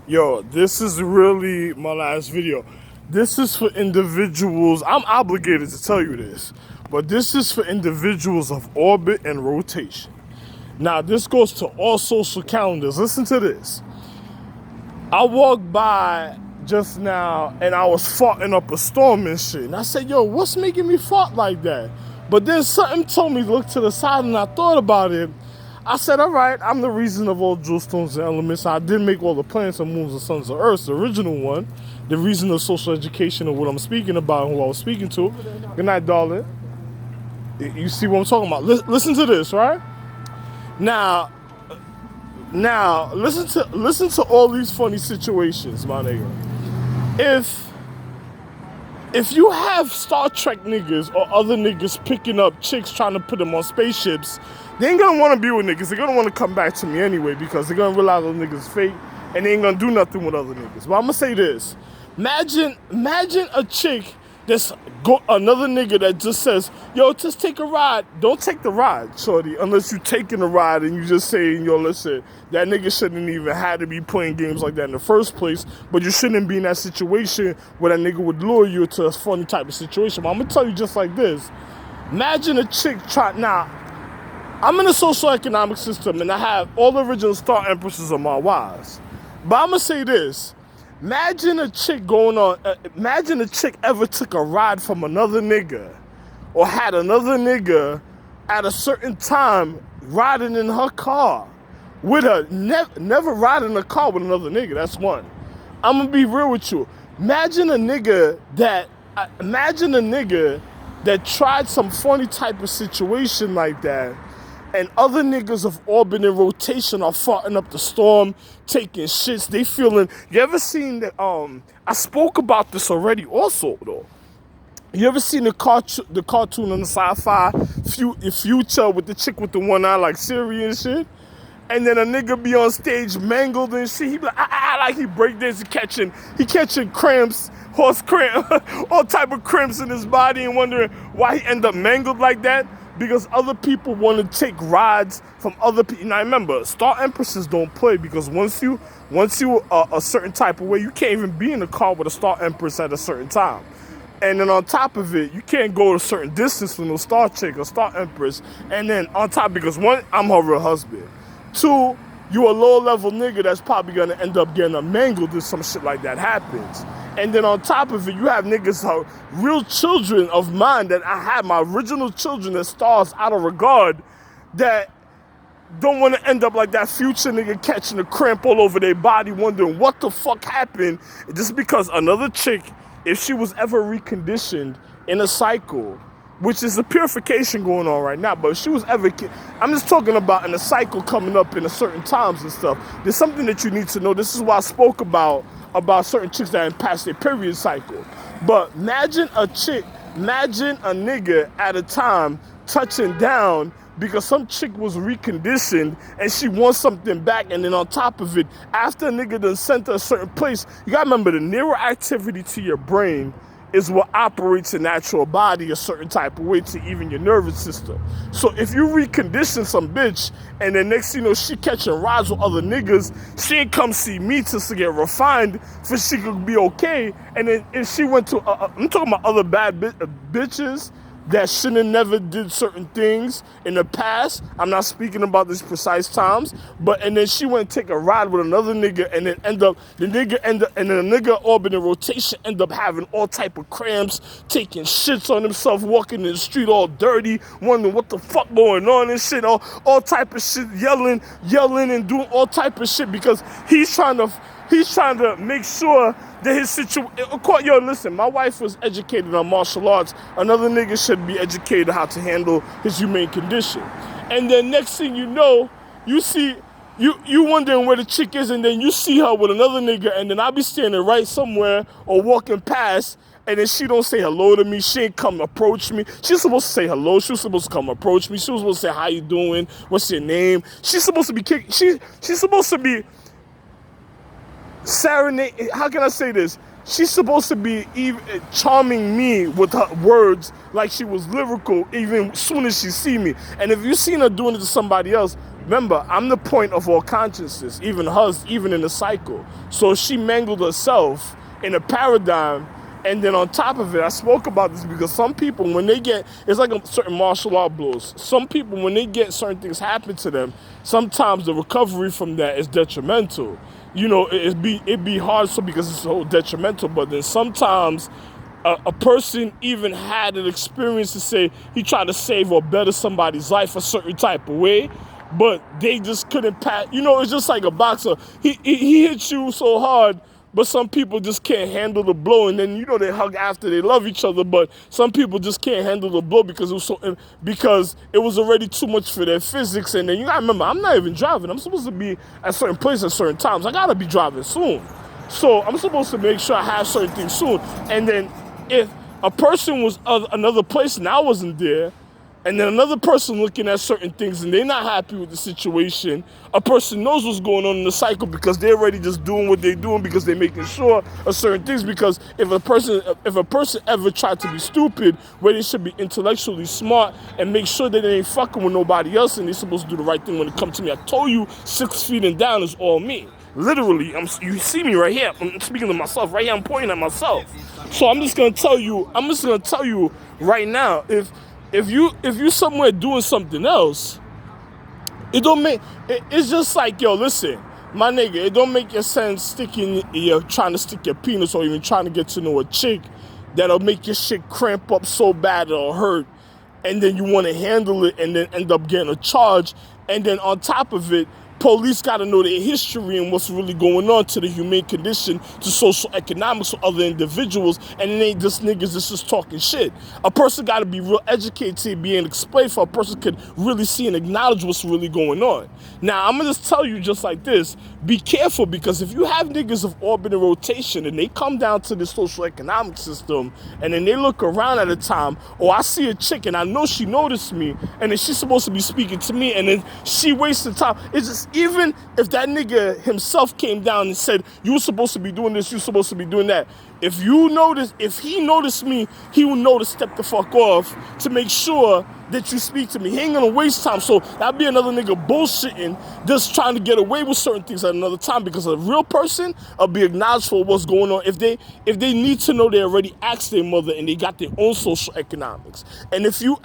Yo, this is really my last video. This is for individuals. I'm obligated to tell you this, but this is for individuals of orbit and rotation. Now, this goes to all social calendars. Listen to this. I walked by just now and I was farting up a storm and shit. And I said, yo, what's making me fart like that? But then something told me to look to the side and I thought about it. I said, all right, I'm the reason of all jewel stones and elements. I did make all the planets and moons and suns of Earth, the original one. The reason of social education of what I'm speaking about and who I was speaking to. Good night, darling. You see what I'm talking about? Listen to this, right? Now, listen to all these funny situations, my nigga. If you have Star Trek niggas or other niggas picking up chicks trying to put them on spaceships, they ain't gonna want to be with niggas. They're gonna want to come back to me anyway because they're gonna realize those niggas fake and they ain't gonna do nothing with other niggas. But I'm gonna say this: imagine a chick another nigga that just says, yo, just take a ride. Don't take the ride, shorty, unless you taking a ride and you just saying, yo, listen, that nigga shouldn't even have to be playing games like that in the first place, but you shouldn't be in that situation where that nigga would lure you to a funny type of situation. But I'm gonna tell you just like this. Imagine a chick now, I'm in a socioeconomic system and I have all the original Star Empresses of my wives. But I'm gonna say this. Imagine a chick imagine a chick ever took a ride from another nigga or had another nigga at a certain time riding in her car with her. Never riding a car with another nigga, that's one. I'm gonna be real with you. Imagine a nigga that tried some funny type of situation like that and other niggas of orbit and rotation are farting up the storm, taking shits. They feeling. You ever seen that? I spoke about this already. Also, though, you ever seen the cartoon on the sci-fi Future with the chick with the one eye like Siri and shit? And then a nigga be on stage mangled and shit. He be like he breakdancing, he catching cramps, horse cramp, all type of cramps in his body, and wondering why he end up mangled like that. Because other people want to take rides from other people. Now remember, Star Empresses don't play because once you a certain type of way, you can't even be in a car with a Star Empress at a certain time. And then on top of it, you can't go a certain distance with no Star Chick or Star Empress. And then on top, because one, I'm her real husband. Two, you a low level nigga that's probably gonna end up getting a mangled if some shit like that happens. And then on top of it, you have niggas, real children of mine that I had, my original children that stars out of regard, that don't want to end up like that Future nigga catching a cramp all over their body, wondering what the fuck happened, just because another chick, if she was ever reconditioned in a cycle, which is a purification going on right now, but if she was ever, I'm just talking about in a cycle coming up in a certain times and stuff, there's something that you need to know. This is why I spoke about certain chicks that ain't past their period cycle. But imagine a nigga at a time touching down because some chick was reconditioned and she wants something back, and then on top of it, after a nigga done sent her a certain place, you gotta remember the neuroactivity to your brain is what operates your natural body a certain type of way to even your nervous system. So if you recondition some bitch and then next thing you know she catching rides with other niggas, she ain't come see me to get refined for she could be okay. And then if she went to, I'm talking about other bad bitches that shouldn't have never did certain things in the past. I'm not speaking about these precise times, and then she went to take a ride with another nigga and then and then the nigga orbiting rotation end up having all type of cramps, taking shits on himself, walking in the street all dirty, wondering what the fuck going on and shit, all type of shit, yelling and doing all type of shit because he's trying to make sure that his situation. Yo, listen, my wife was educated on martial arts. Another nigga should be educated how to handle his humane condition. And then next thing you know, you see, you wondering where the chick is, and then you see her with another nigga, and then I be standing right somewhere or walking past, and then she don't say hello to me. She ain't come approach me. She's supposed to say hello. She was supposed to come approach me. She was supposed to say, how you doing? What's your name? She's supposed to be kicking. She's supposed to be serenade. How can I say this? She's supposed to be even charming me with her words like she was lyrical even as soon as she see me. And if you seen her doing it to somebody else, remember, I'm the point of all consciousness, even hers, even in the cycle. So she mangled herself in a paradigm. And then on top of it, I spoke about this because some people, when they get, it's like a certain martial art blows. Some people, when they get certain things happen to them, sometimes the recovery from that is detrimental. You know, it'd be hard so because it's so detrimental, but then sometimes a person even had an experience to say he tried to save or better somebody's life a certain type of way, but they just couldn't pass. You know, it's just like a boxer. He hit you so hard, but some people just can't handle the blow, and then, you know, they hug after they love each other, but some people just can't handle the blow because it was already too much for their physics. And then you gotta remember, I'm not even driving. I'm supposed to be at certain places at certain times. I gotta be driving soon. So I'm supposed to make sure I have certain things soon. And then if a person was another place and I wasn't there, and then another person looking at certain things and they're not happy with the situation, a person knows what's going on in the cycle because they're already just doing what they're doing because they're making sure of certain things. Because if a person ever tried to be stupid, where they should be intellectually smart and make sure that they ain't fucking with nobody else and they're supposed to do the right thing when it comes to me. I told you 6 feet and down is all me. Literally, you see me right here. I'm speaking to myself right here. I'm pointing at myself. So I'm just gonna tell you right now, if you somewhere doing something else, it's just like, yo, listen, my nigga, it don't make your sense trying to stick your penis or even trying to get to know a chick that'll make your shit cramp up so bad it'll hurt, and then you want to handle it and then end up getting a charge, and then on top of it, police got to know their history and what's really going on to the humane condition, to social economics, to other individuals, and it ain't just niggas that's just talking shit. A person got to be real educated to be and explain for a person could really see and acknowledge what's really going on. Now, I'm going to just tell you just like this, be careful, because if you have niggas of orbit and rotation and they come down to the social economic system and then they look around at a time, or I see a chick and I know she noticed me and then she's supposed to be speaking to me and then she wasted time, it's just, even if that nigga himself came down and said, you were supposed to be doing this, you're supposed to be doing that. If he noticed me, he will know to step the fuck off to make sure that you speak to me. He ain't gonna waste time. So that'd be another nigga bullshitting, just trying to get away with certain things at another time, because a real person will be acknowledged for what's going on. If they need to know, they already asked their mother and they got their own social economics. And if you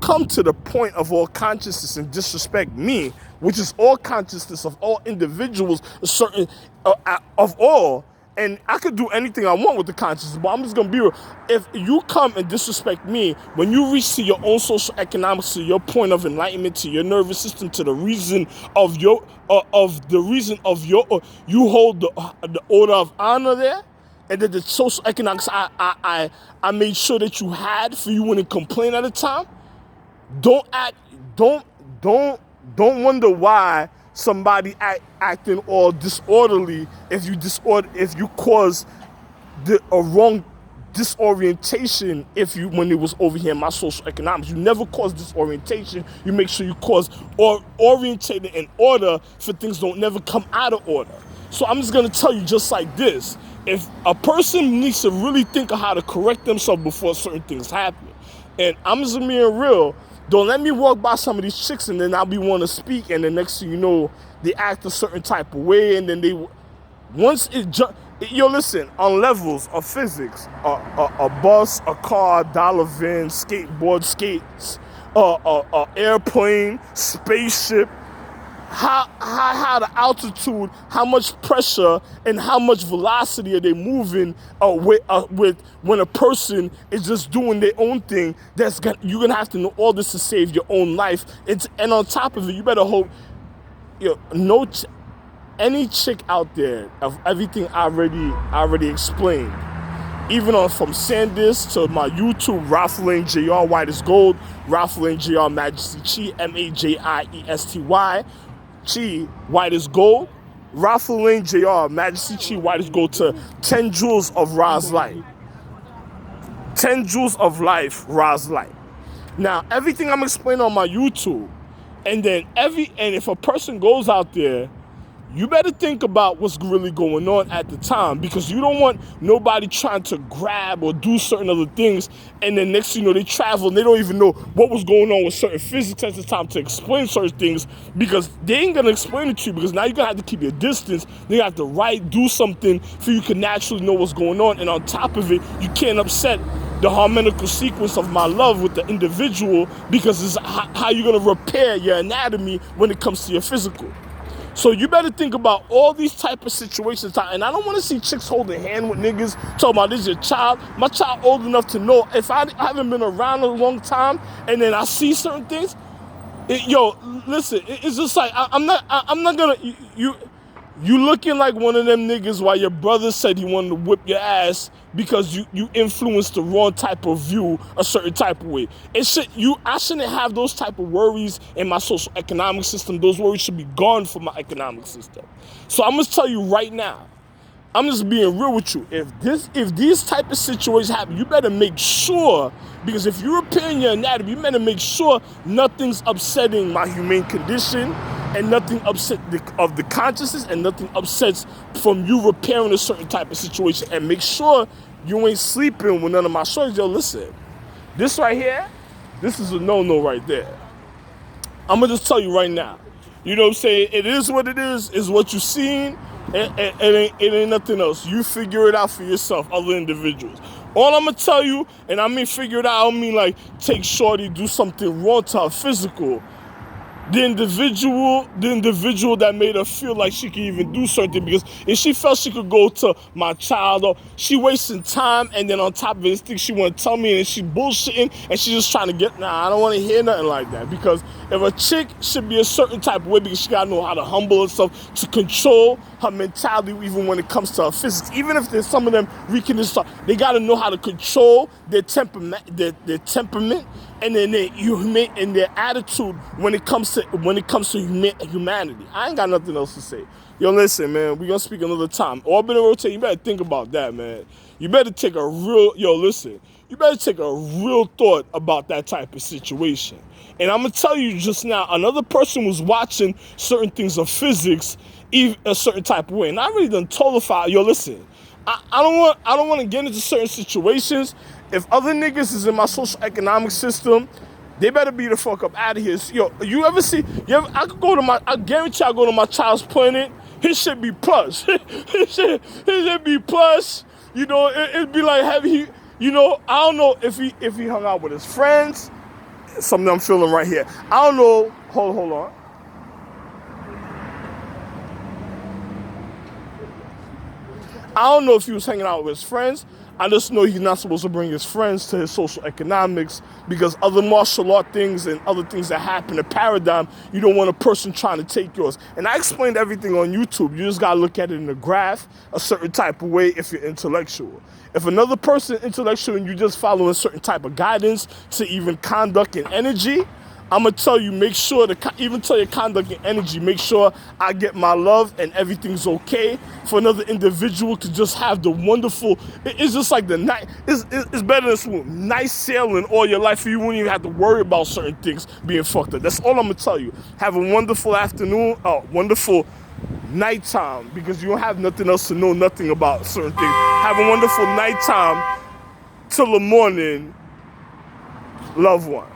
come to the point of all consciousness and disrespect me, which is all consciousness of all individuals, certain of all, and I could do anything I want with the consciousness, but I'm just going to be real. If you come and disrespect me, when you reach to your own social economics, to your point of enlightenment, to your nervous system, to the reason of you hold the order of honor there, and then the social economics I made sure that you had for you when you complain at a time, don't wonder why somebody acting all disorderly if you cause a wrong disorientation when it was over here in my social economics. You never cause disorientation. You make sure you cause orientated in order for things don't never come out of order. So I'm just gonna tell you just like this. If a person needs to really think of how to correct themselves before certain things happen, and I'm just being real, don't let me walk by some of these chicks and then I'll be want to speak, and the next thing you know, they act a certain type of way, and then listen, on levels of physics, a bus, a car, dollar van, skateboard, skates, airplane, spaceship, how the altitude, how much pressure and how much velocity are they moving with when a person is just doing their own thing. You're gonna have to know all this to save your own life. And on top of it, you better hope any chick out there of everything I already explained, even from Sanders to my YouTube, Ralph Lane Jr. White is Gold, Ralph Lane Jr. Majesty Chi, Majiesty Chi, White is Gold, Ralph Lane Jr. Majesty Chi, White is Gold, to 10 Jewelz of Ra's Light. 10 Jewelz of Life, Ra's Light. Now, everything I'm explaining on my YouTube, and if a person goes out there you better think about what's really going on at the time, because you don't want nobody trying to grab or do certain other things, and then next thing you know, they travel and they don't even know what was going on with certain physics at the time to explain certain things, because they ain't gonna explain it to you, because now you're gonna have to keep your distance. You have to write, do something so you can naturally know what's going on, and on top of it, you can't upset the harmonical sequence of my love with the individual, because it's how you're gonna repair your anatomy when it comes to your physical. So you better think about all these type of situations. And I don't want to see chicks holding hand with niggas talking about this is your child. My child old enough to know. If I haven't been around a long time and then I see certain things, listen, it's just like I'm not gonna you looking like one of them niggas while your brother said he wanted to whip your ass because you influenced the wrong type of view a certain type of way. I shouldn't have those type of worries in my social economic system. Those worries should be gone from my economic system. So I'm gonna tell you right now, I'm just being real with you. If these type of situations happen, you better make sure, because if you're repairing your anatomy, you better make sure nothing's upsetting my humane condition, and nothing upset of the consciousness, and nothing upsets from you repairing a certain type of situation. And make sure you ain't sleeping with none of my shorties. Yo, listen, this right here, this is a no-no right there. I'm gonna just tell you right now. You know what I'm saying? It is what it is what you seen. It ain't nothing else. You figure it out for yourself, other individuals. All I'm gonna tell you, and I mean figure it out, I don't mean like take shorty, do something wrong to her physical. The individual that made her feel like she could even do something, because if she felt she could go to my child, or she wasting time, and then on top of it, she want to tell me, and she bullshitting, and she just trying to get, I don't want to hear nothing like that. Because if a chick should be a certain type of way, because she got to know how to humble herself, to control her mentality, even when it comes to her physics. Even if there's some of them weakening stuff, they got to know how to control their temperament, and then their attitude when it comes to humanity. I ain't got nothing else to say. Yo, listen, man, we gonna speak another time. oRBIt and rotate, you better think about that, man. You better take a real, you better take a real thought about that type of situation. And I'm gonna tell you just now, another person was watching certain things of physics a certain type of way. And I really done told her, listen, I don't want to get into certain situations. If other niggas is in my social economic system, they better be the fuck up out of here. Yo, I guarantee I go to my child's planet, his shit be plush. his shit be plush. You know, it'd be like heavy. You know, I don't know if he hung out with his friends. Something I'm feeling right here. I don't know. Hold on. I don't know if he was hanging out with his friends. I just know he's not supposed to bring his friends to his social economics, because other martial art things and other things that happen in paradigm, you don't want a person trying to take yours. And I explained everything on YouTube. You just got to look at it in a graph, a certain type of way if you're intellectual. If another person is intellectual and you just follow a certain type of guidance to even conduct and energy, I'm going to tell you, make sure even tell your conduct and energy, make sure I get my love and everything's okay for another individual to just have the wonderful, it's just like the night, it's better than some nice sailing all your life, you won't even have to worry about certain things being fucked up. That's all I'm going to tell you. Have a wonderful afternoon, wonderful nighttime, because you don't have nothing else to know nothing about certain things. Have a wonderful nighttime till the morning, loved one.